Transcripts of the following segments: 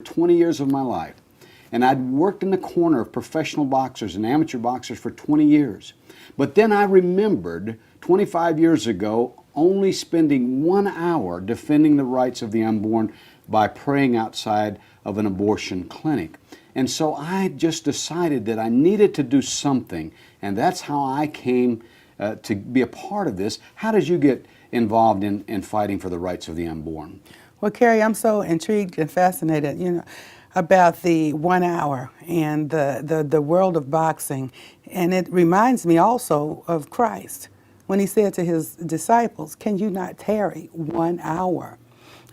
20 years of my life. And I'd worked in the corner of professional boxers and amateur boxers for 20 years. But then I remembered 25 years ago only spending 1 hour defending the rights of the unborn by praying outside of an abortion clinic. And so I just decided that I needed to do something, and that's how I came to be a part of this. How did you get involved in fighting for the rights of the unborn? Well, Kerry, I'm so intrigued and fascinated, about the 1 hour and the world of boxing. And it reminds me also of Christ when he said to his disciples, "Can you not tarry 1 hour?"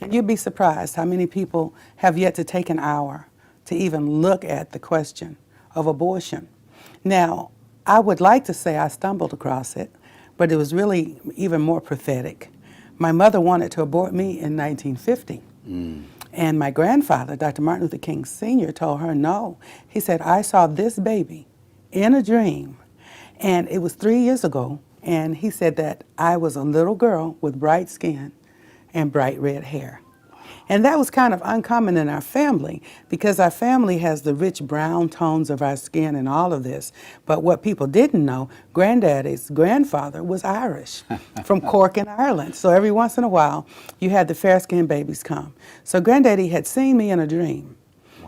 And you'd be surprised how many people have yet to take an hour to even look at the question of abortion. Now, I would like to say I stumbled across it, but it was really even more prophetic. My mother wanted to abort me in 1950. And my grandfather, Dr. Martin Luther King Sr., told her no. He said, "I saw this baby in a dream." And it was 3 years ago. And he said that I was a little girl with bright skin and bright red hair. And that was kind of uncommon in our family because our family has the rich brown tones of our skin and all of this. But what people didn't know, Granddaddy's grandfather was Irish from Cork in Ireland. So every once in a while, you had the fair-skinned babies come. So Granddaddy had seen me in a dream.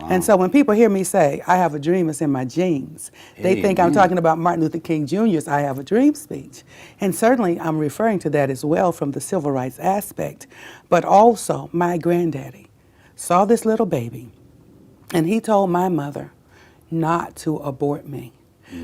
Wow. And so when people hear me say, "I have a dream, it's in my genes," they think I'm talking about Martin Luther King Jr.'s "I have a dream" speech. And certainly I'm referring to that as well from the civil rights aspect. But also my granddaddy saw this little baby and he told my mother not to abort me.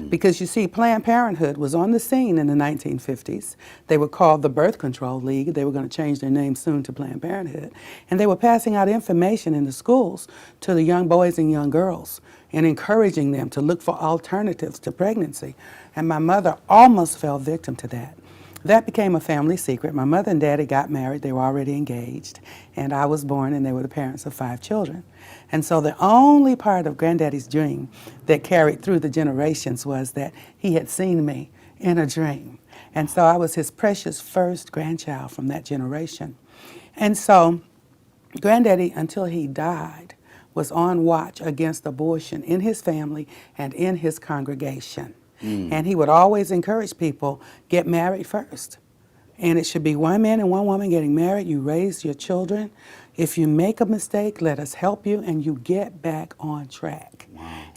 Because you see, Planned Parenthood was on the scene in the 1950s. They were called the Birth Control League. They were going to change their name soon to Planned Parenthood. And they were passing out information in the schools to the young boys and young girls and encouraging them to look for alternatives to pregnancy. And my mother almost fell victim to that. That became a family secret. My mother and daddy got married. They were already engaged. And I was born, and they were the parents of 5 children. And so the only part of Granddaddy's dream that carried through the generations was that he had seen me in a dream. And so I was his precious first grandchild from that generation. And so Granddaddy, until he died, was on watch against abortion in his family and in his congregation. And he would always encourage people, get married first. And it should be one man and one woman getting married. You raise your children. If you make a mistake, let us help you, and you get back on track. Wow.